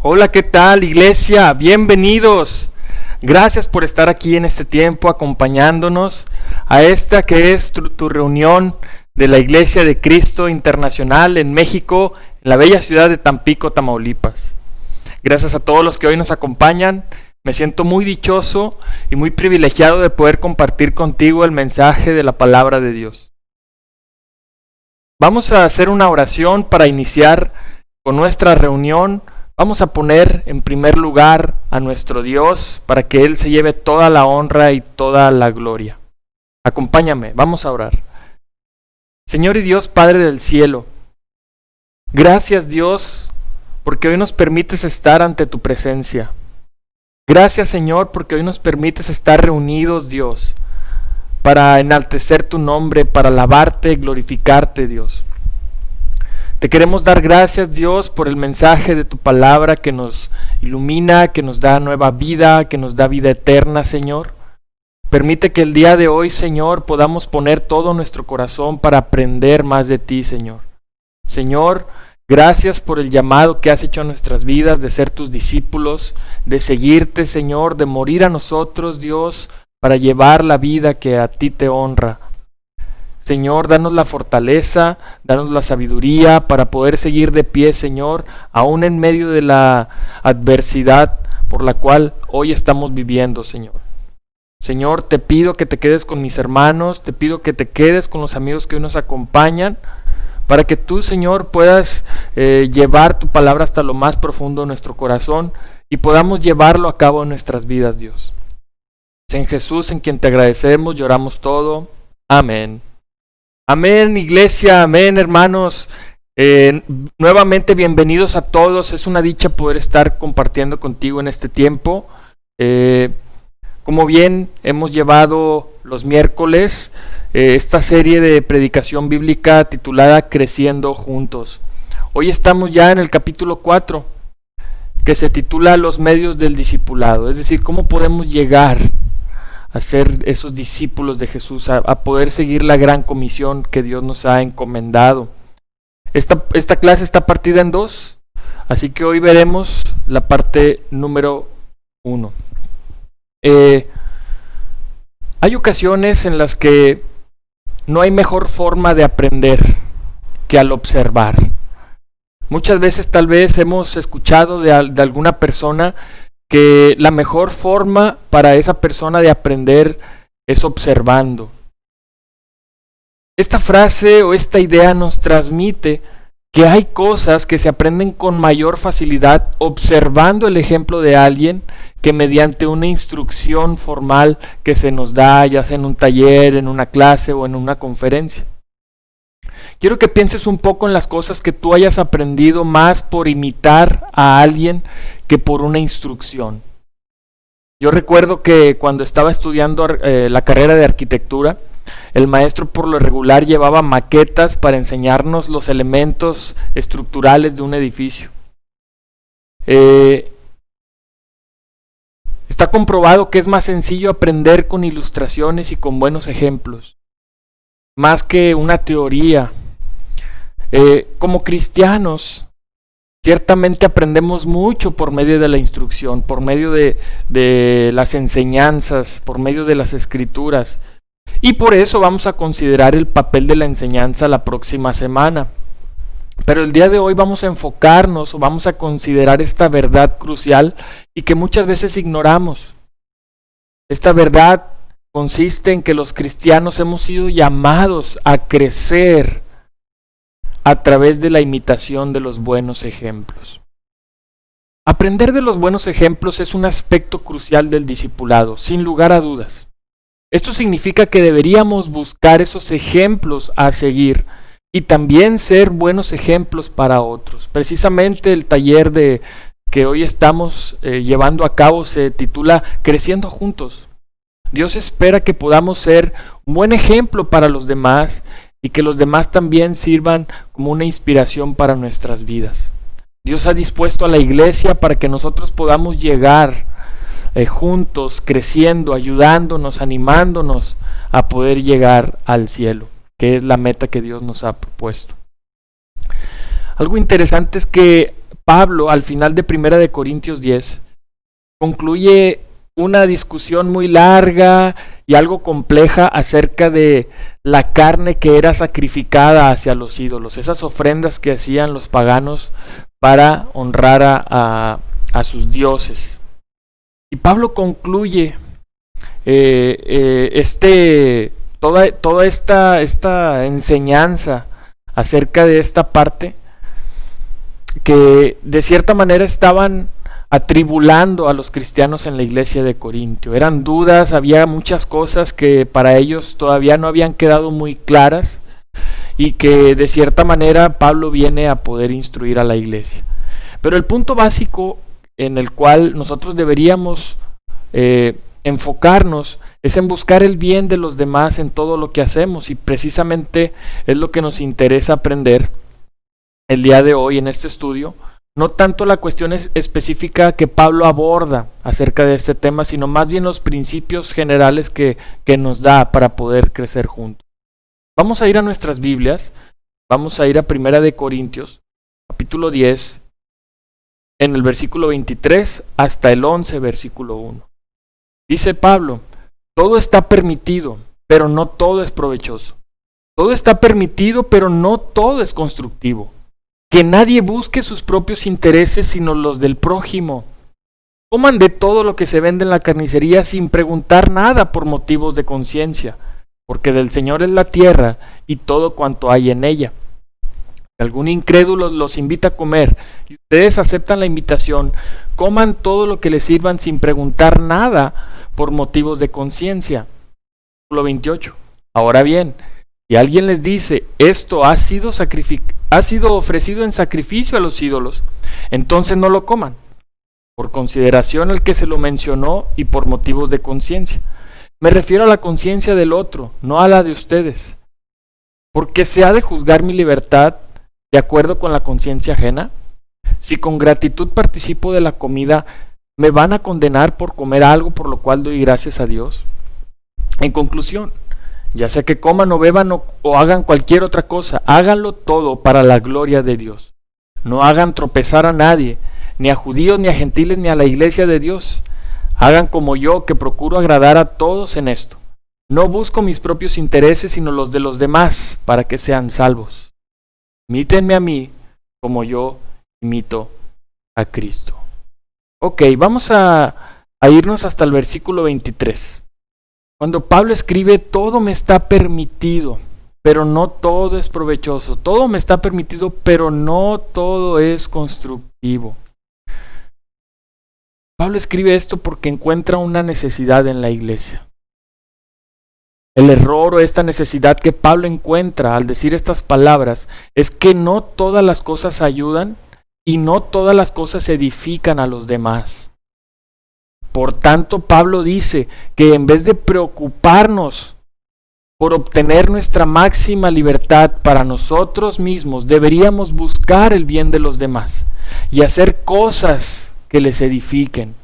Hola, ¿qué tal, iglesia? Bienvenidos. Gracias por estar aquí en este tiempo acompañándonos a esta que es tu reunión de la Iglesia de Cristo Internacional en México, en la bella ciudad de Tampico, Tamaulipas. Gracias a todos los que hoy nos acompañan. Me siento muy dichoso y muy privilegiado de poder compartir contigo el mensaje de la palabra de Dios. Vamos a hacer una oración para iniciar con nuestra reunión. Vamos a poner en primer lugar a nuestro Dios para que Él se lleve toda la honra y toda la gloria. Acompáñame, vamos a orar. Señor y Dios, Padre del cielo, gracias Dios porque hoy nos permites estar ante tu presencia. Gracias Señor porque hoy nos permites estar reunidos, Dios, para enaltecer tu nombre, para alabarte y glorificarte, Dios. Te queremos dar gracias, Dios, por el mensaje de tu palabra que nos ilumina, que nos da nueva vida, que nos da vida eterna, Señor. Permite que el día de hoy, Señor, podamos poner todo nuestro corazón para aprender más de ti, Señor. Señor, gracias por el llamado que has hecho a nuestras vidas de ser tus discípulos, de seguirte, Señor, de morir a nosotros, Dios, para llevar la vida que a ti te honra. Señor, danos la fortaleza, danos la sabiduría para poder seguir de pie, Señor, aún en medio de la adversidad por la cual hoy estamos viviendo, Señor. Señor, te pido que te quedes con mis hermanos, te pido que te quedes con los amigos que hoy nos acompañan, para que tú, Señor, puedas llevar tu palabra hasta lo más profundo de nuestro corazón y podamos llevarlo a cabo en nuestras vidas, Dios. Es en Jesús en quien te agradecemos, lloramos todo. Amén. Amén, iglesia, amén, hermanos. Nuevamente bienvenidos a todos. Es una dicha poder estar compartiendo contigo en este tiempo. Como bien hemos llevado los miércoles esta serie de predicación bíblica titulada Creciendo Juntos. Hoy estamos ya en el capítulo 4, que se titula Los medios del discipulado, es decir, cómo podemos llegar a ser esos discípulos de Jesús, a poder seguir la gran comisión que Dios nos ha encomendado. Esta clase está partida en dos, así que hoy veremos la parte número 1. Hay ocasiones en las que no hay mejor forma de aprender que al observar. Muchas veces tal vez hemos escuchado de alguna persona que la mejor forma para esa persona de aprender es observando. Esta frase o esta idea nos transmite que hay cosas que se aprenden con mayor facilidad observando el ejemplo de alguien que mediante una instrucción formal que se nos da, ya sea en un taller, en una clase o en una conferencia. Quiero que pienses un poco en las cosas que tú hayas aprendido más por imitar a alguien que por una instrucción. Yo recuerdo que cuando estaba estudiando la carrera de arquitectura, el maestro por lo regular llevaba maquetas para enseñarnos los elementos estructurales de un edificio. Está comprobado que es más sencillo aprender con ilustraciones y con buenos ejemplos, más que una teoría. Como cristianos, ciertamente aprendemos mucho por medio de la instrucción, por medio de las enseñanzas, por medio de las escrituras. Y por eso vamos a considerar el papel de la enseñanza la próxima semana. Pero el día de hoy vamos a enfocarnos o vamos a considerar esta verdad crucial y que muchas veces ignoramos. Esta verdad consiste en que los cristianos hemos sido llamados a crecer a través de la imitación de los buenos ejemplos. Aprender de los buenos ejemplos es un aspecto crucial del discipulado, sin lugar a dudas. Esto significa que deberíamos buscar esos ejemplos a seguir y también ser buenos ejemplos para otros. Precisamente el taller que hoy estamos llevando a cabo se titula Creciendo Juntos. Dios espera que podamos ser un buen ejemplo para los demás y que los demás también sirvan como una inspiración para nuestras vidas. Dios ha dispuesto a la iglesia para que nosotros podamos llegar juntos, creciendo, ayudándonos, animándonos a poder llegar al cielo, que es la meta que Dios nos ha propuesto. Algo interesante es que Pablo, al final de 1 de Corintios 10, concluye una discusión muy larga y algo compleja acerca de la carne que era sacrificada hacia los ídolos, esas ofrendas que hacían los paganos para honrar a sus dioses. Y Pablo concluye toda esta enseñanza acerca de esta parte que de cierta manera estaban atribulando a los cristianos en la iglesia de Corintio. Eran dudas, había muchas cosas que para ellos todavía no habían quedado muy claras y que de cierta manera Pablo viene a poder instruir a la iglesia. Pero el punto básico en el cual nosotros deberíamos enfocarnos es en buscar el bien de los demás en todo lo que hacemos, y precisamente es lo que nos interesa aprender el día de hoy en este estudio. No tanto la cuestión específica que Pablo aborda acerca de este tema, sino más bien los principios generales que nos da para poder crecer juntos. Vamos a ir a nuestras Biblias, vamos a ir a 1 de Corintios, capítulo 10, en el versículo 23 hasta el 11, versículo 1. Dice Pablo: todo está permitido, pero no todo es provechoso. Todo está permitido, pero no todo es constructivo. Que nadie busque sus propios intereses, sino los del prójimo. Coman de todo lo que se vende en la carnicería sin preguntar nada por motivos de conciencia, porque del Señor es la tierra y todo cuanto hay en ella. Si algún incrédulo los invita a comer y ustedes aceptan la invitación, coman todo lo que les sirvan sin preguntar nada por motivos de conciencia. Versículo 28. Ahora bien, si alguien les dice: esto ha sido ofrecido en sacrificio a los ídolos, entonces no lo coman, por consideración al que se lo mencionó y por motivos de conciencia. Me refiero a la conciencia del otro, no a la de ustedes. Porque se ha de juzgar mi libertad de acuerdo con la conciencia ajena. Si con gratitud participo de la comida, ¿me van a condenar por comer algo por lo cual doy gracias a Dios? En conclusión, ya sea que coman o beban o hagan cualquier otra cosa, háganlo todo para la gloria de Dios. No hagan tropezar a nadie, ni a judíos, ni a gentiles, ni a la iglesia de Dios. Hagan como yo, que procuro agradar a todos en esto. No busco mis propios intereses, sino los de los demás, para que sean salvos. Imítenme a mí, como yo imito a Cristo. Ok, vamos a irnos hasta el versículo 23. Cuando Pablo escribe: todo me está permitido, pero no todo es provechoso. Todo me está permitido, pero no todo es constructivo. Pablo escribe esto porque encuentra una necesidad en la iglesia. El error o esta necesidad que Pablo encuentra al decir estas palabras es que no todas las cosas ayudan y no todas las cosas edifican a los demás. Por tanto, Pablo dice que en vez de preocuparnos por obtener nuestra máxima libertad para nosotros mismos, deberíamos buscar el bien de los demás y hacer cosas que les edifiquen.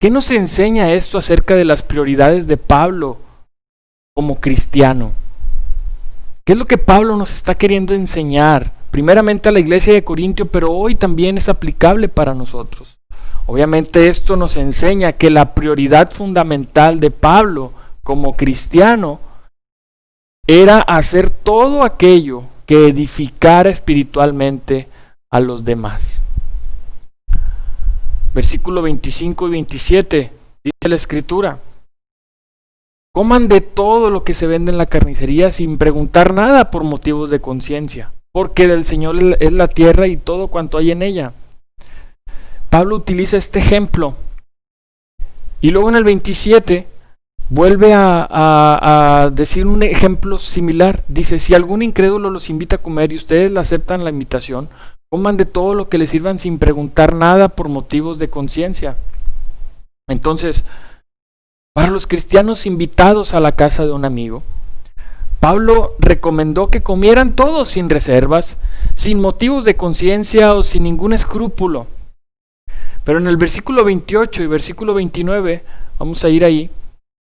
¿Qué nos enseña esto acerca de las prioridades de Pablo como cristiano? ¿Qué es lo que Pablo nos está queriendo enseñar? Primeramente a la iglesia de Corintio, pero hoy también es aplicable para nosotros. Obviamente esto nos enseña que la prioridad fundamental de Pablo como cristiano era hacer todo aquello que edificara espiritualmente a los demás. Versículo 25 y 27 dice la Escritura: coman de todo lo que se vende en la carnicería sin preguntar nada por motivos de conciencia, porque del Señor es la tierra y todo cuanto hay en ella. Pablo utiliza este ejemplo y luego en el 27 vuelve a decir un ejemplo similar. Dice: si algún incrédulo los invita a comer y ustedes le aceptan la invitación, coman de todo lo que les sirvan sin preguntar nada por motivos de conciencia. Entonces, para los cristianos invitados a la casa de un amigo, Pablo recomendó que comieran todos sin reservas, sin motivos de conciencia o sin ningún escrúpulo. Pero en el versículo 28 y versículo 29, vamos a ir ahí,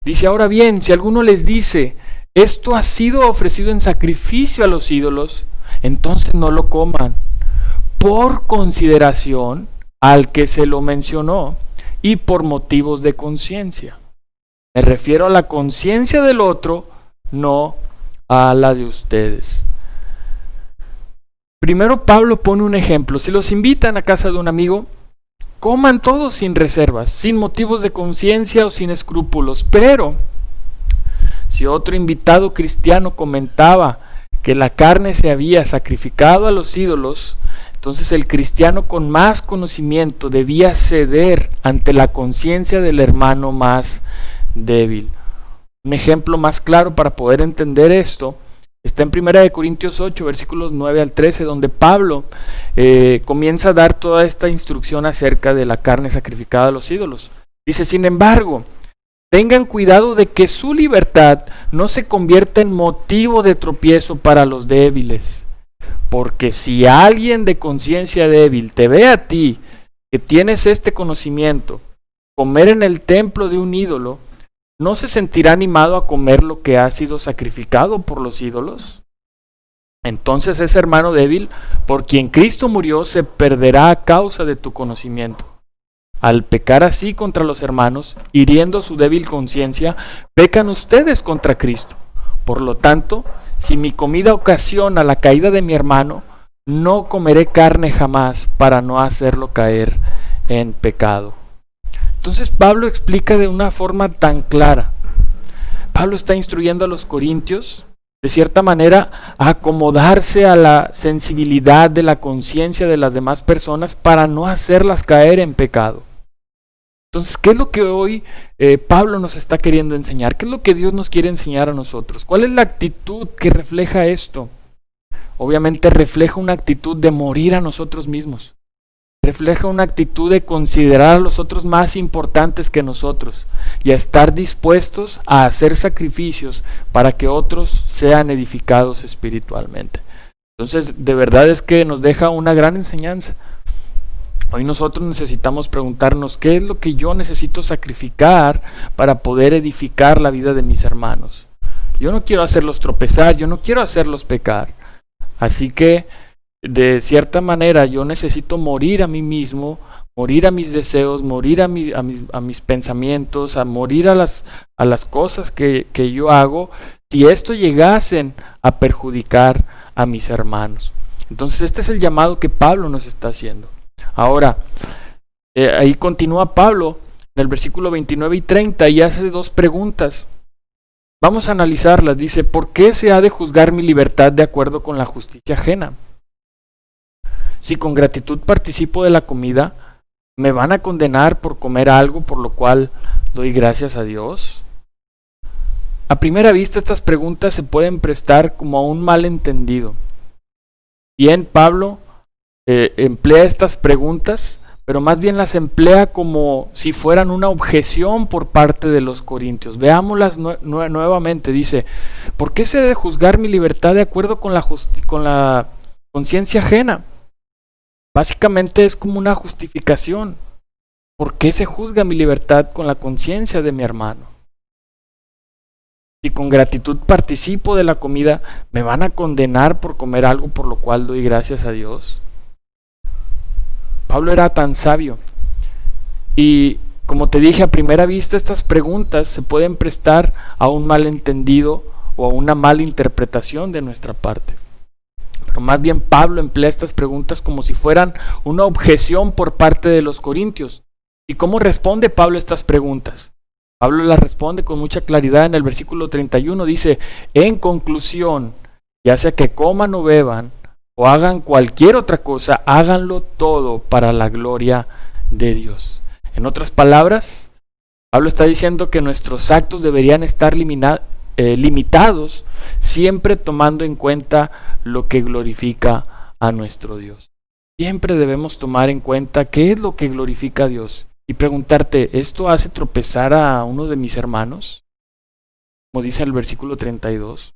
dice: ahora bien, si alguno les dice: esto ha sido ofrecido en sacrificio a los ídolos, entonces no lo coman, por consideración al que se lo mencionó y por motivos de conciencia. Me refiero a la conciencia del otro, no a la de ustedes. Primero Pablo pone un ejemplo. Si los invitan a casa de un amigo, coman todos sin reservas, sin motivos de conciencia o sin escrúpulos. Pero si otro invitado cristiano comentaba que la carne se había sacrificado a los ídolos, entonces el cristiano con más conocimiento debía ceder ante la conciencia del hermano más débil. Un ejemplo más claro para poder entender esto está en 1 Corintios 8, versículos 9 al 13, donde Pablo comienza a dar toda esta instrucción acerca de la carne sacrificada a los ídolos. Dice, sin embargo, tengan cuidado de que su libertad no se convierta en motivo de tropiezo para los débiles. Porque si alguien de conciencia débil te ve a ti, que tienes este conocimiento, comer en el templo de un ídolo, ¿no se sentirá animado a comer lo que ha sido sacrificado por los ídolos? Entonces ese hermano débil, por quien Cristo murió, se perderá a causa de tu conocimiento. Al pecar así contra los hermanos, hiriendo su débil conciencia, pecan ustedes contra Cristo. Por lo tanto, si mi comida ocasiona la caída de mi hermano, no comeré carne jamás para no hacerlo caer en pecado. Entonces Pablo explica de una forma tan clara. Pablo está instruyendo a los corintios, de cierta manera, a acomodarse a la sensibilidad de la conciencia de las demás personas para no hacerlas caer en pecado. Entonces, ¿qué es lo que hoy Pablo nos está queriendo enseñar? ¿Qué es lo que Dios nos quiere enseñar a nosotros? ¿Cuál es la actitud que refleja esto? Obviamente refleja una actitud de morir a nosotros mismos. Refleja una actitud de considerar a los otros más importantes que nosotros y a estar dispuestos a hacer sacrificios para que otros sean edificados espiritualmente. Entonces, de verdad es que nos deja una gran enseñanza. Hoy nosotros necesitamos preguntarnos qué es lo que yo necesito sacrificar para poder edificar la vida de mis hermanos. Yo no quiero hacerlos tropezar, yo no quiero hacerlos pecar. Así que, de cierta manera, yo necesito morir a mí mismo, morir a mis deseos, morir a mis pensamientos, a morir a las cosas que yo hago, si esto llegasen a perjudicar a mis hermanos. Entonces este es el llamado que Pablo nos está haciendo. Ahora, ahí continúa Pablo en el versículo 29 y 30 y hace dos preguntas. Vamos a analizarlas. Dice, ¿por qué se ha de juzgar mi libertad de acuerdo con la justicia ajena? Si con gratitud participo de la comida, ¿me van a condenar por comer algo por lo cual doy gracias a Dios? A primera vista estas preguntas se pueden prestar como a un malentendido. Bien, Pablo emplea estas preguntas, pero más bien las emplea como si fueran una objeción por parte de los corintios. Veámoslas nuevamente. Dice, ¿por qué se debe juzgar mi libertad de acuerdo con la conciencia ajena? Básicamente es como una justificación. ¿Por qué se juzga mi libertad con la conciencia de mi hermano? Si con gratitud participo de la comida, ¿me van a condenar por comer algo por lo cual doy gracias a Dios? Pablo era tan sabio. Y como te dije, a primera vista estas preguntas se pueden prestar a un malentendido o a una mala interpretación de nuestra parte. Pero más bien Pablo emplea estas preguntas como si fueran una objeción por parte de los corintios. ¿Y cómo responde Pablo a estas preguntas? Pablo las responde con mucha claridad en el versículo 31. Dice, en conclusión, ya sea que coman o beban, o hagan cualquier otra cosa, háganlo todo para la gloria de Dios. En otras palabras, Pablo está diciendo que nuestros actos deberían estar limitados, siempre tomando en cuenta lo que glorifica a nuestro Dios. Siempre debemos tomar en cuenta qué es lo que glorifica a Dios y preguntarte, ¿esto hace tropezar a uno de mis hermanos? Como dice el versículo 32.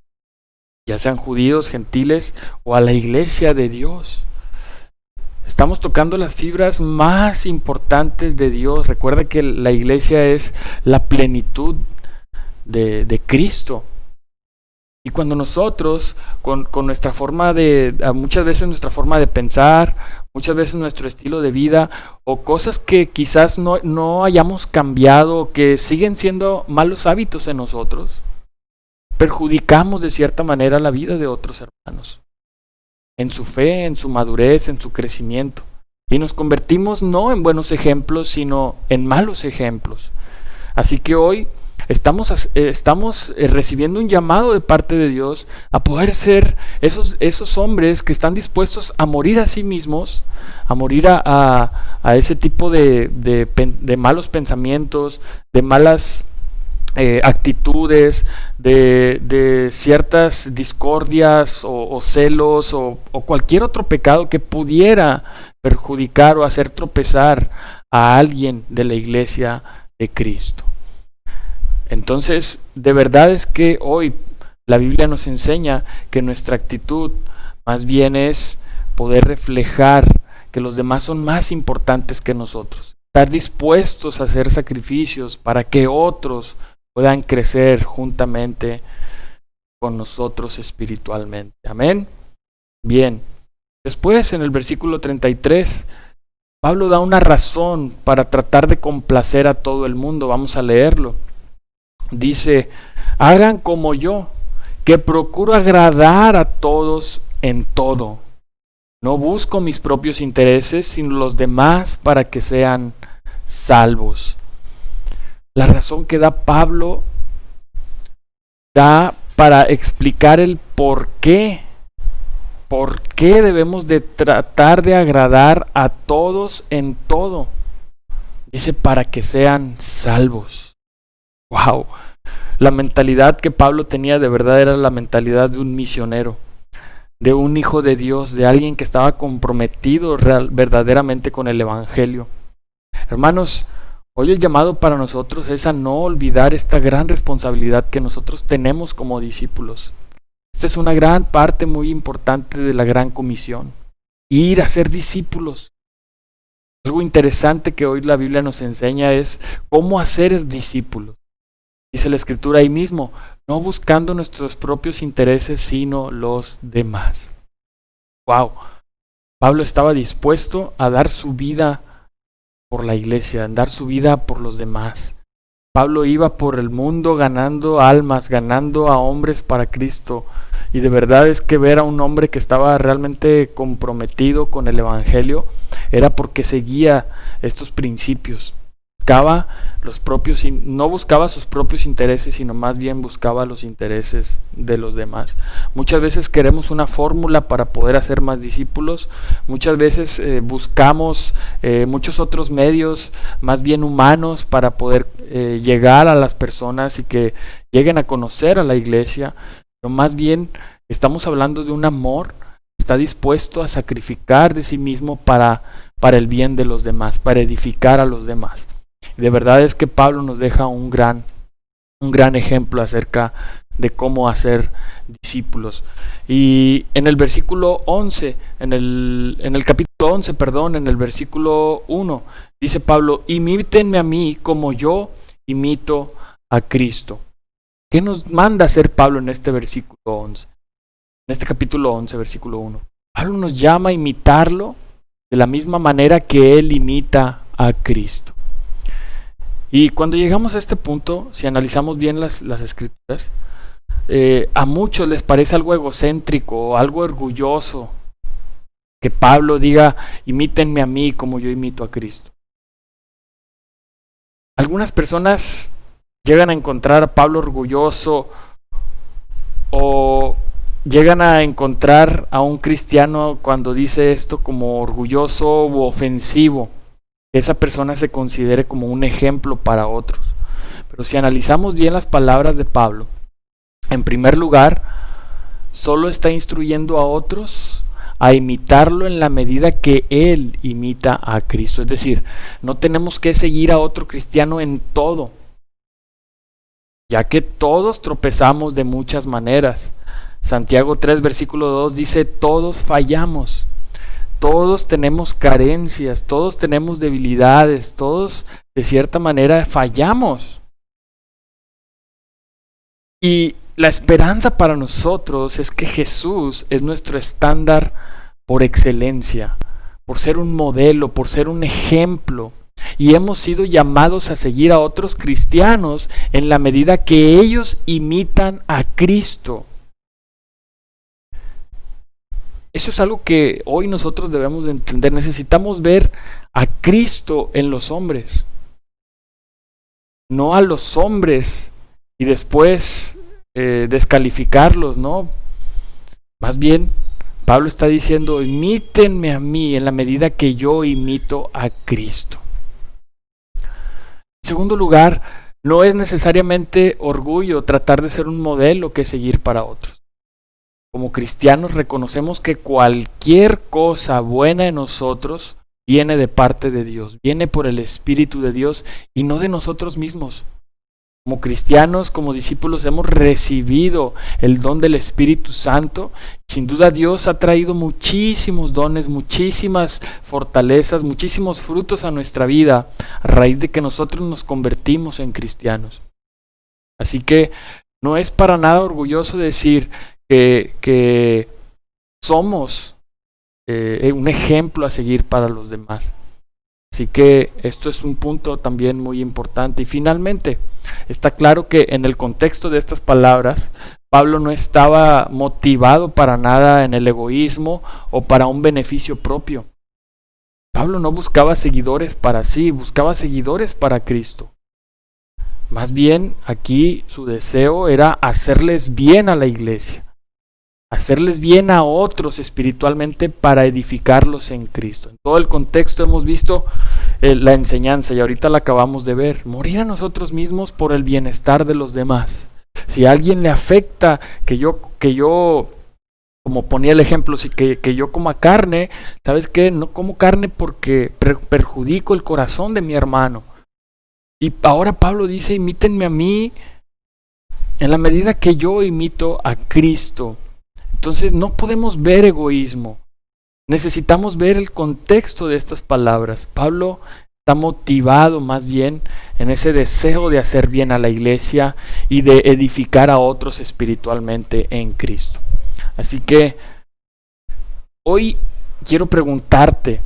Ya sean judíos, gentiles o a la iglesia de Dios. Estamos tocando las fibras más importantes de Dios. Recuerda que la iglesia es la plenitud de Cristo. Y cuando nosotros, con nuestra forma muchas veces nuestra forma de pensar muchas veces nuestro estilo de vida o cosas que quizás no hayamos cambiado, que siguen siendo malos hábitos en nosotros, perjudicamos de cierta manera la vida de otros hermanos, en su fe, en su madurez, en su crecimiento. Y nos convertimos no en buenos ejemplos, sino en malos ejemplos. Así que hoy estamos recibiendo un llamado de parte de Dios a poder ser esos hombres que están dispuestos a morir a sí mismos, a morir a ese tipo de malos pensamientos, de malas actitudes, de ciertas discordias o celos o cualquier otro pecado que pudiera perjudicar o hacer tropezar a alguien de la iglesia de Cristo. Entonces, de verdad es que hoy la Biblia nos enseña que nuestra actitud más bien es poder reflejar que los demás son más importantes que nosotros, estar dispuestos a hacer sacrificios para que otros puedan crecer juntamente con nosotros espiritualmente. Amén. Bien. Después, en el versículo 33, Pablo da una razón para tratar de complacer a todo el mundo. Vamos a leerlo. Dice: hagan como yo, que procuro agradar a todos en todo. No busco mis propios intereses, sino los demás para que sean salvos. La razón que da Pablo da para explicar el por qué debemos de tratar de agradar a todos en todo. Dice: para que sean salvos. Wow. La mentalidad que Pablo tenía de verdad era la mentalidad de un misionero, de un hijo de Dios, de alguien que estaba comprometido verdaderamente con el evangelio. Hermanos, hoy el llamado para nosotros es a no olvidar esta gran responsabilidad que nosotros tenemos como discípulos. Esta es una gran parte muy importante de la gran comisión: ir a ser discípulos. Algo interesante que hoy la Biblia nos enseña es cómo hacer discípulos. Dice la Escritura ahí mismo: no buscando nuestros propios intereses, sino los demás. Wow. Pablo estaba dispuesto a dar su vida por la iglesia, a dar su vida por los demás. Pablo iba por el mundo ganando almas, ganando a hombres para Cristo. Y de verdad es que ver a un hombre que estaba realmente comprometido con el evangelio era porque seguía estos principios. No buscaba sus propios intereses, sino más bien buscaba los intereses de los demás. Muchas veces queremos una fórmula para poder hacer más discípulos. Muchas veces buscamos muchos otros medios más bien humanos para poder llegar a las personas y que lleguen a conocer a la iglesia. Pero más bien estamos hablando de un amor que está dispuesto a sacrificar de sí mismo para el bien de los demás, para edificar a los demás. De verdad es que Pablo nos deja un gran ejemplo acerca de cómo hacer discípulos. Y en el versículo 11, en el capítulo 11, en el versículo 1, dice Pablo: imítenme a mí como yo imito a Cristo. ¿Qué nos manda hacer Pablo en este versículo 11? En este capítulo 11, versículo 1. Pablo nos llama a imitarlo de la misma manera que él imita a Cristo. Y cuando llegamos a este punto, si analizamos bien las escrituras, a muchos les parece algo egocéntrico, algo orgulloso, que Pablo diga: imítenme a mí como yo imito a Cristo. Algunas personas llegan a encontrar a Pablo orgulloso, o llegan a encontrar a un cristiano cuando dice esto como orgulloso u ofensivo. Esa persona se considere como un ejemplo para otros. Pero si analizamos bien las palabras de Pablo, en primer lugar, solo está instruyendo a otros a imitarlo en la medida que él imita a Cristo. Es decir, no tenemos que seguir a otro cristiano en todo, ya que todos tropezamos de muchas maneras. Santiago 3, versículo 2 dice: todos fallamos. Todos tenemos carencias, todos tenemos debilidades, todos de cierta manera fallamos. Y la esperanza para nosotros es que Jesús es nuestro estándar por excelencia, por ser un modelo, por ser un ejemplo. Y hemos sido llamados a seguir a otros cristianos en la medida que ellos imitan a Cristo. Eso es algo que hoy nosotros debemos de entender. Necesitamos ver a Cristo en los hombres, no a los hombres y después descalificarlos, ¿no? Más bien, Pablo está diciendo, imítenme a mí en la medida que yo imito a Cristo. En segundo lugar, no es necesariamente orgullo tratar de ser un modelo que seguir para otros. Como cristianos reconocemos que cualquier cosa buena en nosotros viene de parte de Dios, viene por el Espíritu de Dios y no de nosotros mismos. Como cristianos, como discípulos, hemos recibido el don del Espíritu Santo. Sin duda Dios ha traído muchísimos dones, muchísimas fortalezas, muchísimos frutos a nuestra vida a raíz de que nosotros nos convertimos en cristianos. Así que no es para nada orgulloso decir que somos un ejemplo a seguir para los demás. Así que esto es un punto también muy importante. Y finalmente, está claro que en el contexto de estas palabras, Pablo no estaba motivado para nada en el egoísmo o para un beneficio propio. Pablo no buscaba seguidores para sí, buscaba seguidores para Cristo. Más bien, aquí su deseo era hacerles bien a la iglesia, hacerles bien a otros espiritualmente para edificarlos en Cristo. En todo el contexto hemos visto la enseñanza y ahorita la acabamos de ver. Morir a nosotros mismos por el bienestar de los demás. Si a alguien le afecta que yo como ponía el ejemplo, que yo coma carne, ¿sabes qué? No como carne porque perjudico el corazón de mi hermano. Y ahora Pablo dice, imítenme a mí en la medida que yo imito a Cristo. Entonces no podemos ver egoísmo. Necesitamos ver el contexto de estas palabras. Pablo está motivado más bien en ese deseo de hacer bien a la iglesia y de edificar a otros espiritualmente en Cristo. Así que hoy quiero preguntarte,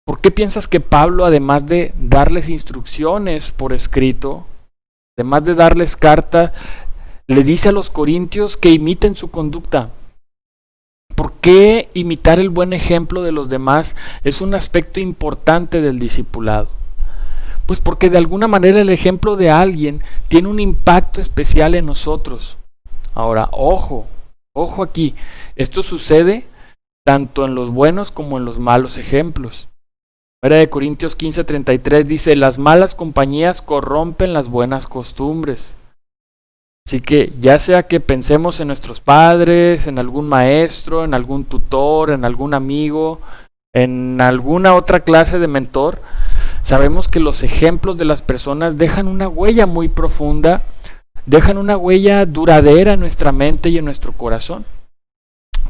¿por qué piensas que Pablo, además de darles instrucciones por escrito, además de darles carta, le dice a los corintios que imiten su conducta? ¿Por qué imitar el buen ejemplo de los demás es un aspecto importante del discipulado? Pues porque de alguna manera el ejemplo de alguien tiene un impacto especial en nosotros. Ahora, ojo aquí, esto sucede tanto en los buenos como en los malos ejemplos. 1 Corintios 15:33 dice, las malas compañías corrompen las buenas costumbres. Así que ya sea que pensemos en nuestros padres, en algún maestro, en algún tutor, en algún amigo, en alguna otra clase de mentor, sabemos que los ejemplos de las personas dejan una huella muy profunda, dejan una huella duradera en nuestra mente y en nuestro corazón.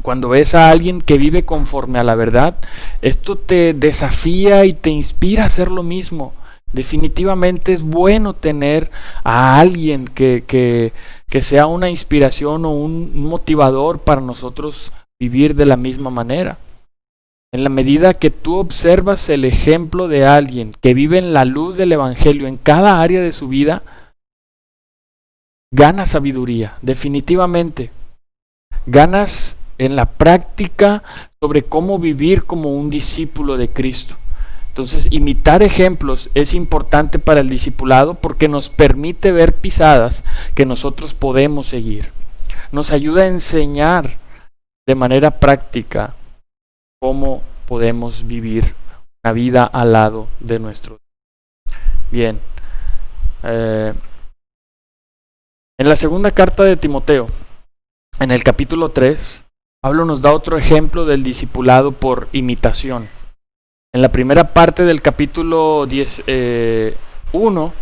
Cuando ves a alguien que vive conforme a la verdad, esto te desafía y te inspira a hacer lo mismo. Definitivamente es bueno tener a alguien que sea una inspiración o un motivador para nosotros vivir de la misma manera. En la medida que tú observas el ejemplo de alguien que vive en la luz del Evangelio en cada área de su vida, ganas sabiduría, definitivamente. Ganas en la práctica sobre cómo vivir como un discípulo de Cristo. Entonces, imitar ejemplos es importante para el discipulado porque nos permite ver pisadas que nosotros podemos seguir. Nos ayuda a enseñar de manera práctica cómo podemos vivir una vida al lado de nuestro Dios. Bien. En la segunda carta de Timoteo, en el capítulo 3, Pablo nos da otro ejemplo del discipulado por imitación. En la primera parte del capítulo 1,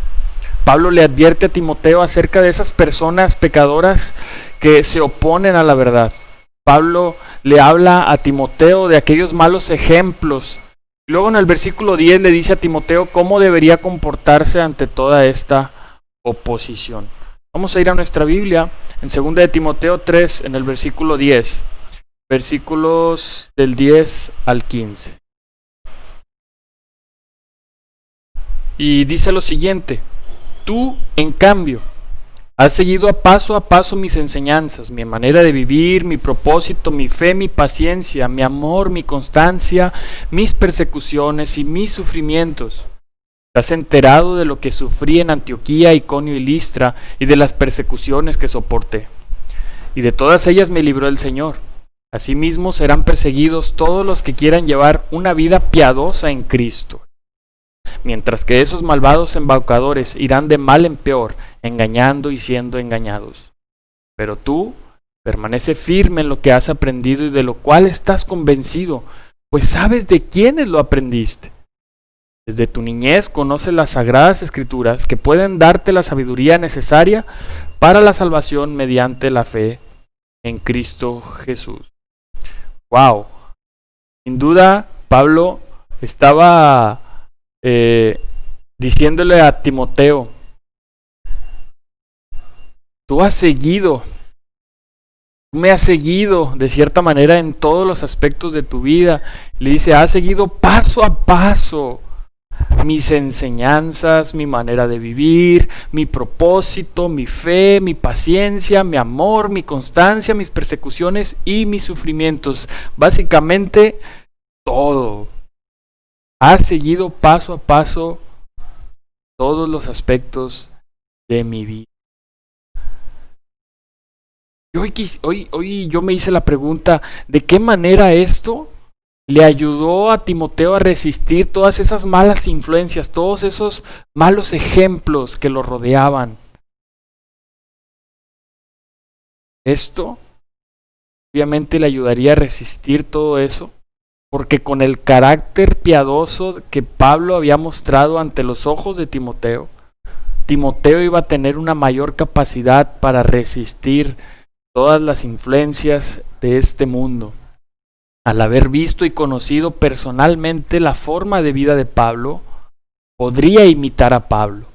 Pablo le advierte a Timoteo acerca de esas personas pecadoras que se oponen a la verdad. Pablo le habla a Timoteo de aquellos malos ejemplos. Luego en el versículo 10 le dice a Timoteo cómo debería comportarse ante toda esta oposición. Vamos a ir a nuestra Biblia en 2 de Timoteo 3, en el versículo 10. Versículos del 10 al 15. Y dice lo siguiente: tú, en cambio, has seguido a paso mis enseñanzas, mi manera de vivir, mi propósito, mi fe, mi paciencia, mi amor, mi constancia, mis persecuciones y mis sufrimientos. ¿Te has enterado de lo que sufrí en Antioquía, Iconio y Listra y de las persecuciones que soporté? Y de todas ellas me libró el Señor. Asimismo serán perseguidos todos los que quieran llevar una vida piadosa en Cristo. Mientras que esos malvados embaucadores irán de mal en peor, engañando y siendo engañados. Pero tú permanece firme en lo que has aprendido y de lo cual estás convencido, pues sabes de quiénes lo aprendiste. Desde tu niñez conoces las sagradas escrituras que pueden darte la sabiduría necesaria para la salvación mediante la fe en Cristo Jesús. ¡Wow! Sin duda, Pablo estaba diciéndole a Timoteo: tú me has seguido de cierta manera en todos los aspectos de tu vida. Le dice: has seguido paso a paso mis enseñanzas, mi manera de vivir, mi propósito, mi fe, mi paciencia, mi amor, mi constancia, mis persecuciones y mis sufrimientos. Básicamente todo. Has seguido paso a paso todos los aspectos de mi vida. Hoy yo me hice la pregunta: ¿de qué manera esto le ayudó a Timoteo a resistir todas esas malas influencias, todos esos malos ejemplos que lo rodeaban? Esto obviamente le ayudaría a resistir todo eso, porque con el carácter piadoso que Pablo había mostrado ante los ojos de Timoteo, Timoteo iba a tener una mayor capacidad para resistir todas las influencias de este mundo. Al haber visto y conocido personalmente la forma de vida de Pablo, podría imitar a Pablo.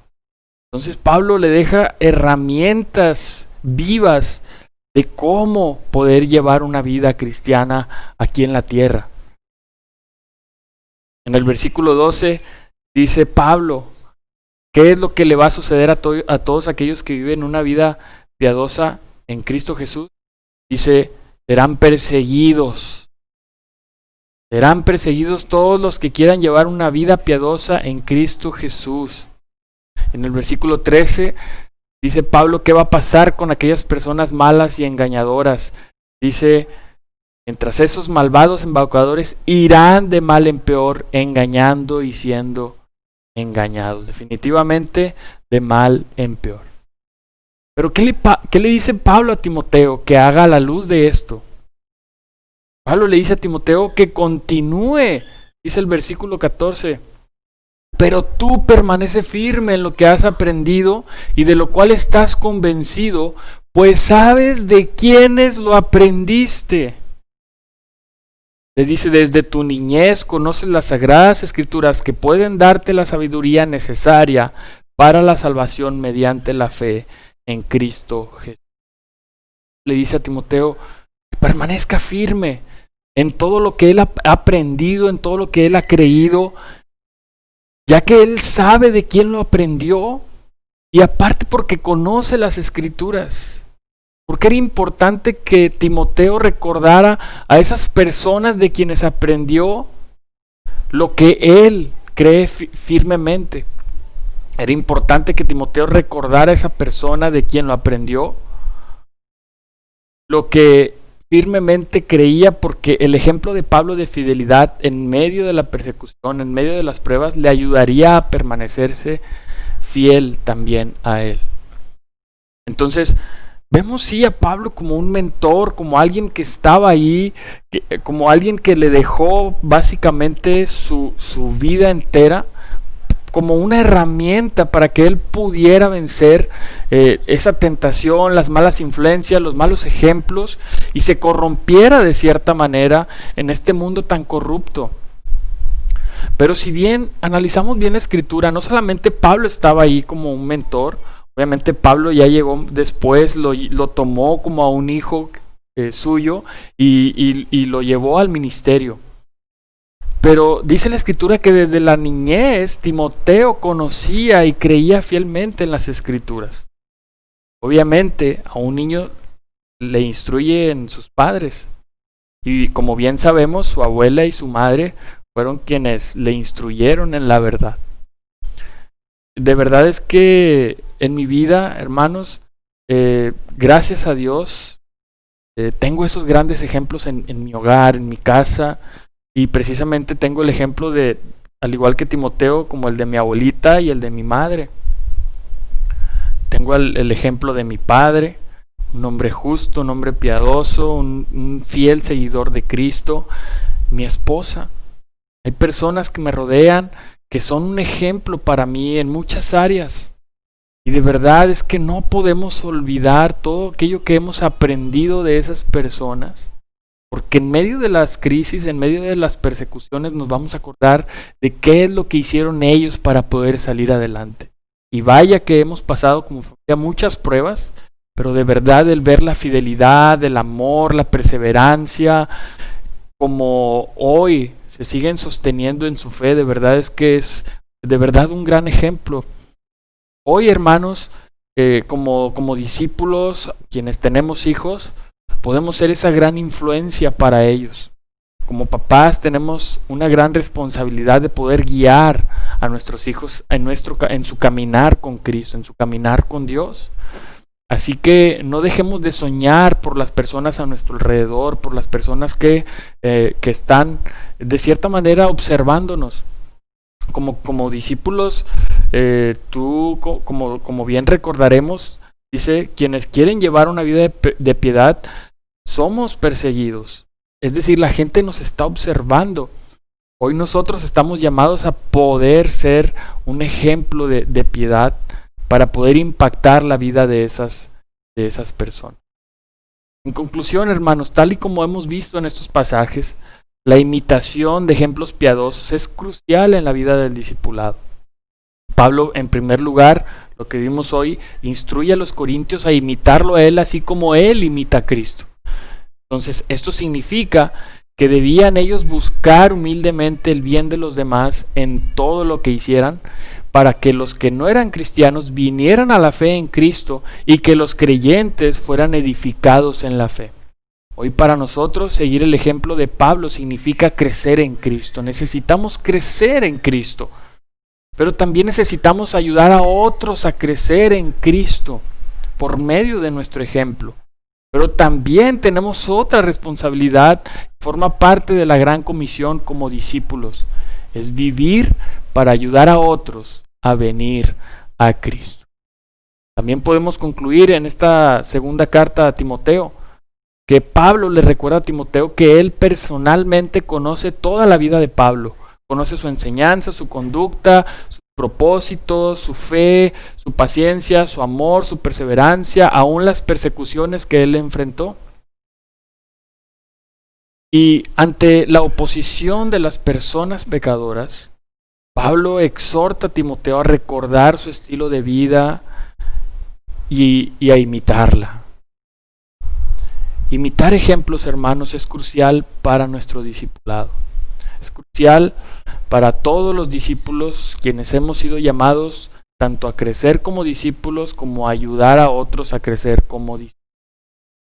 Entonces Pablo le deja herramientas vivas de cómo poder llevar una vida cristiana aquí en la tierra. En el versículo 12 dice Pablo: ¿qué es lo que le va a suceder a todos aquellos que viven una vida piadosa en Cristo Jesús? Dice: serán perseguidos. Serán perseguidos todos los que quieran llevar una vida piadosa en Cristo Jesús. En el versículo 13 dice Pablo qué va a pasar con aquellas personas malas y engañadoras. Dice: mientras esos malvados embaucadores irán de mal en peor, engañando y siendo engañados. Definitivamente de mal en peor. Pero ¿qué le dice Pablo a Timoteo que haga a la luz de esto? Pablo le dice a Timoteo que continúe. Dice el versículo 14: pero tú permanece firme en lo que has aprendido y de lo cual estás convencido, pues sabes de quiénes lo aprendiste. Le dice: desde tu niñez conoces las sagradas escrituras que pueden darte la sabiduría necesaria para la salvación mediante la fe en Cristo Jesús. Le dice a Timoteo que permanezca firme en todo lo que él ha aprendido, en todo lo que él ha creído, ya que él sabe de quién lo aprendió y aparte porque conoce las escrituras. Porque era importante que Timoteo recordara a esas personas de quienes aprendió lo que él cree firmemente. Era importante que Timoteo recordara a esa persona de quien lo aprendió lo que firmemente creía, porque el ejemplo de Pablo de fidelidad en medio de la persecución, en medio de las pruebas, le ayudaría a permanecerse fiel también a él. Entonces, vemos sí a Pablo como un mentor, como alguien que estaba ahí, como alguien que le dejó básicamente su vida entera, como una herramienta para que él pudiera vencer esa tentación, las malas influencias, los malos ejemplos, y se corrompiera de cierta manera en este mundo tan corrupto. Pero si bien analizamos bien la escritura, no solamente Pablo estaba ahí como un mentor. Obviamente Pablo ya llegó después, lo tomó como a un hijo suyo y lo llevó al ministerio. Pero dice la Escritura que desde la niñez Timoteo conocía y creía fielmente en las Escrituras. Obviamente a un niño le instruyen sus padres. Y como bien sabemos, su abuela y su madre fueron quienes le instruyeron en la verdad. De verdad es que en mi vida, hermanos, gracias a Dios, tengo esos grandes ejemplos en mi hogar, en mi casa, y precisamente tengo el ejemplo de, al igual que Timoteo, como el de mi abuelita y el de mi madre. Tengo el ejemplo de mi padre, un hombre justo, un hombre piadoso, un fiel seguidor de Cristo, mi esposa. Hay personas que me rodean que son un ejemplo para mí en muchas áreas. Y de verdad es que no podemos olvidar todo aquello que hemos aprendido de esas personas. Porque en medio de las crisis, en medio de las persecuciones, nos vamos a acordar de qué es lo que hicieron ellos para poder salir adelante. Y vaya que hemos pasado como familia muchas pruebas, pero de verdad el ver la fidelidad, el amor, la perseverancia, como hoy se siguen sosteniendo en su fe, de verdad es que es de verdad un gran ejemplo. Hoy, hermanos, como discípulos, quienes tenemos hijos, podemos ser esa gran influencia para ellos. Como papás tenemos una gran responsabilidad de poder guiar a nuestros hijos en su caminar con Cristo, en su caminar con Dios. Así que no dejemos de soñar por las personas a nuestro alrededor, por las personas que están de cierta manera observándonos. Como discípulos, tú, como bien recordaremos, dice, quienes quieren llevar una vida de piedad, somos perseguidos. Es decir, la gente nos está observando. Hoy nosotros estamos llamados a poder ser un ejemplo de piedad para poder impactar la vida de esas personas. En conclusión, hermanos, tal y como hemos visto en estos pasajes, la imitación de ejemplos piadosos es crucial en la vida del discipulado. Pablo, en primer lugar, lo que vimos hoy, instruye a los corintios a imitarlo a él así como él imita a Cristo. Entonces, esto significa que debían ellos buscar humildemente el bien de los demás en todo lo que hicieran, para que los que no eran cristianos vinieran a la fe en Cristo y que los creyentes fueran edificados en la fe. Hoy para nosotros seguir el ejemplo de Pablo significa crecer en Cristo. Necesitamos crecer en Cristo, pero también necesitamos ayudar a otros a crecer en Cristo por medio de nuestro ejemplo. Pero también tenemos otra responsabilidad, forma parte de la gran comisión como discípulos, es vivir para ayudar a otros a venir a Cristo. También podemos concluir en esta segunda carta a Timoteo, que Pablo le recuerda a Timoteo que él personalmente conoce toda la vida de Pablo, conoce su enseñanza, su conducta, sus propósitos, su fe, su paciencia, su amor, su perseverancia, aún las persecuciones que él enfrentó. Y ante la oposición de las personas pecadoras, Pablo exhorta a Timoteo a recordar su estilo de vida y a imitarla. Imitar ejemplos, hermanos, es crucial para nuestro discipulado. Es crucial para todos los discípulos quienes hemos sido llamados tanto a crecer como discípulos como a ayudar a otros a crecer como discípulos.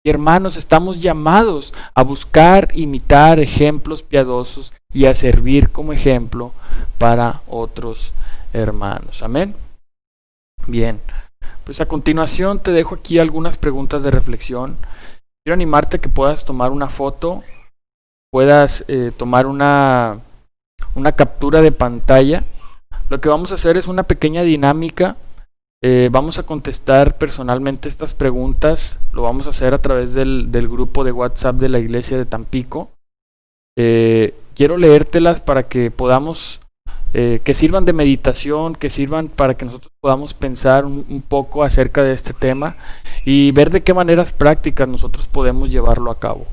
Y hermanos, estamos llamados a buscar imitar ejemplos piadosos y a servir como ejemplo para otros hermanos. Amén. Bien, pues a continuación te dejo aquí algunas preguntas de reflexión. Quiero animarte a que puedas tomar una foto, puedas tomar una captura de pantalla. Lo que vamos a hacer es una pequeña dinámica. Vamos a contestar personalmente estas preguntas. Lo vamos a hacer a través del grupo de WhatsApp de la iglesia de Tampico. Quiero leértelas para que podamos, que sirvan de meditación, que sirvan para que nosotros podamos pensar un poco acerca de este tema y ver de qué maneras prácticas nosotros podemos llevarlo a cabo.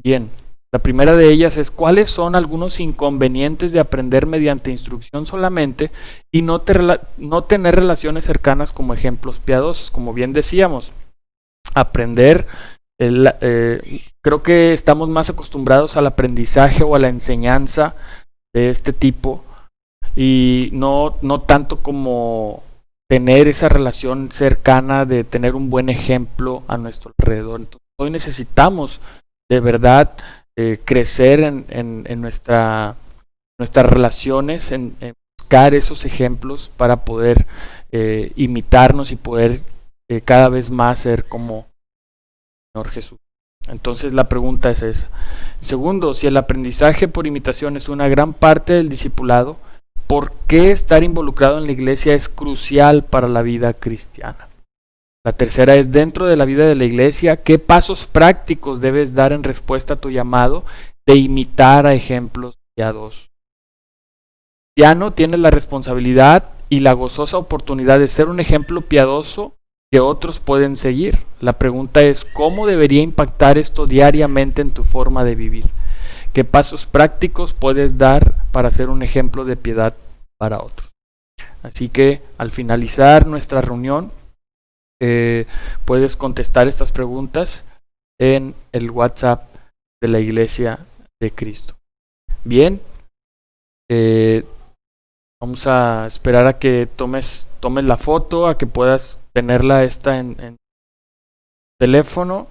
Bien, la primera de ellas es: ¿cuáles son algunos inconvenientes de aprender mediante instrucción solamente y no tener relaciones cercanas como ejemplos piadosos? Como bien decíamos, aprender, creo que estamos más acostumbrados al aprendizaje o a la enseñanza de este tipo, y no tanto como tener esa relación cercana de tener un buen ejemplo a nuestro alrededor. Entonces, hoy necesitamos de verdad crecer en nuestras relaciones, en buscar esos ejemplos para poder imitarnos y poder cada vez más ser como el Señor Jesús. Entonces la pregunta es esa. Segundo, si el aprendizaje por imitación es una gran parte del discipulado, ¿por qué estar involucrado en la iglesia es crucial para la vida cristiana? La tercera es, dentro de la vida de la iglesia, ¿qué pasos prácticos debes dar en respuesta a tu llamado de imitar a ejemplos piadosos? El cristiano tiene la responsabilidad y la gozosa oportunidad de ser un ejemplo piadoso que otros pueden seguir. La pregunta es, ¿cómo debería impactar esto diariamente en tu forma de vivir? ¿Qué pasos prácticos puedes dar para ser un ejemplo de piedad para otros? Así que al finalizar nuestra reunión, puedes contestar estas preguntas en el WhatsApp de la Iglesia de Cristo. Bien, vamos a esperar a que tomes la foto, a que puedas tenerla en teléfono.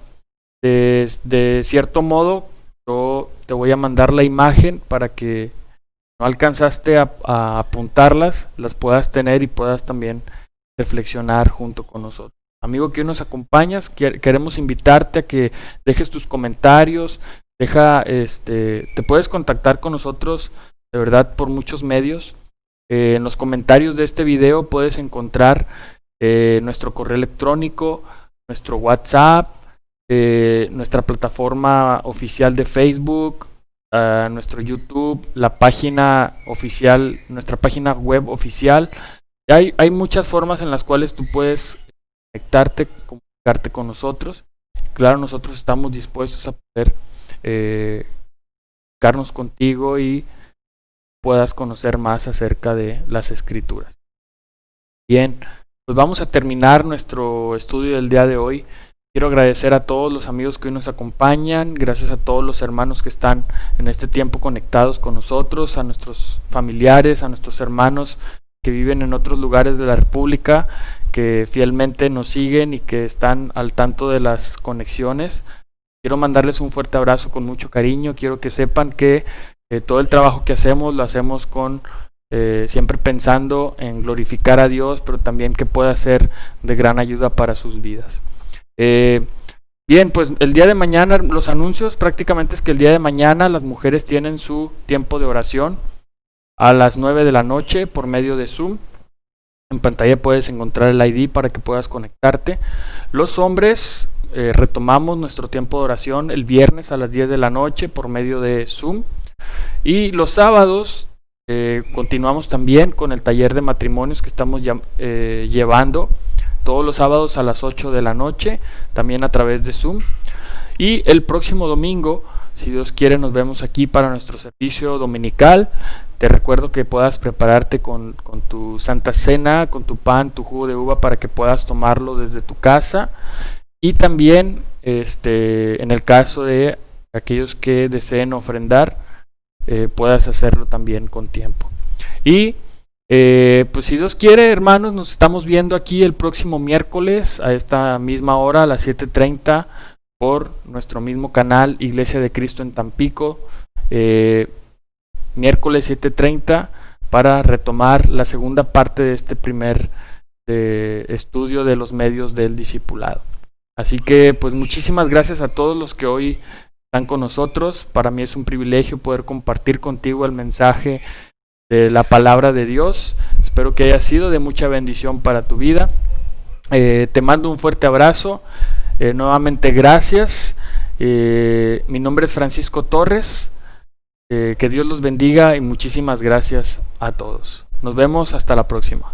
De cierto modo, yo te voy a mandar la imagen para que no alcanzaste a apuntarlas, las puedas tener y puedas también reflexionar junto con nosotros. Amigo que hoy nos acompañas, queremos invitarte a que dejes tus comentarios, te puedes contactar con nosotros de verdad por muchos medios. En los comentarios de este video puedes encontrar nuestro correo electrónico, nuestro WhatsApp, nuestra plataforma oficial de Facebook, nuestro YouTube, la página oficial, nuestra página web oficial. Hay muchas formas en las cuales tú puedes comunicarte con nosotros. Claro, nosotros estamos dispuestos a poder comunicarnos contigo y puedas conocer más acerca de las Escrituras. Bien, pues vamos a terminar nuestro estudio del día de hoy. Quiero agradecer a todos los amigos que hoy nos acompañan, gracias a todos los hermanos que están en este tiempo conectados con nosotros, a nuestros familiares, a nuestros hermanos que viven en otros lugares de la República, que fielmente nos siguen y que están al tanto de las conexiones. Quiero mandarles un fuerte abrazo con mucho cariño. Quiero que sepan que todo el trabajo que hacemos lo hacemos con siempre pensando en glorificar a Dios, pero también que pueda ser de gran ayuda para sus vidas. Bien, pues el día de mañana, los anuncios prácticamente es que el día de mañana las mujeres tienen su tiempo de oración a las 9 de la noche por medio de Zoom. En pantalla puedes encontrar el ID para que puedas conectarte. Los hombres retomamos nuestro tiempo de oración el viernes a las 10 de la noche por medio de Zoom. Y los sábados continuamos también con el taller de matrimonios que estamos llevando todos los sábados a las 8 de la noche, también a través de Zoom. Y el próximo domingo, si Dios quiere, nos vemos aquí para nuestro servicio dominical. Te recuerdo que puedas prepararte con tu Santa Cena, con tu pan, tu jugo de uva, para que puedas tomarlo desde tu casa. Y también, en el caso de aquellos que deseen ofrendar, puedas hacerlo también con tiempo. Y pues si Dios quiere, hermanos, nos estamos viendo aquí el próximo miércoles a esta misma hora, a las 7:30, por nuestro mismo canal Iglesia de Cristo en Tampico. Miércoles 7:30 para retomar la segunda parte de este primer estudio de los medios del discipulado. Así que pues muchísimas gracias a todos los que hoy están con nosotros. Para mí es un privilegio poder compartir contigo el mensaje de la palabra de Dios. Espero que haya sido de mucha bendición para tu vida. Te mando un fuerte abrazo. Nuevamente gracias. Mi nombre es Francisco Torres. Que Dios los bendiga y muchísimas gracias a todos. Nos vemos hasta la próxima.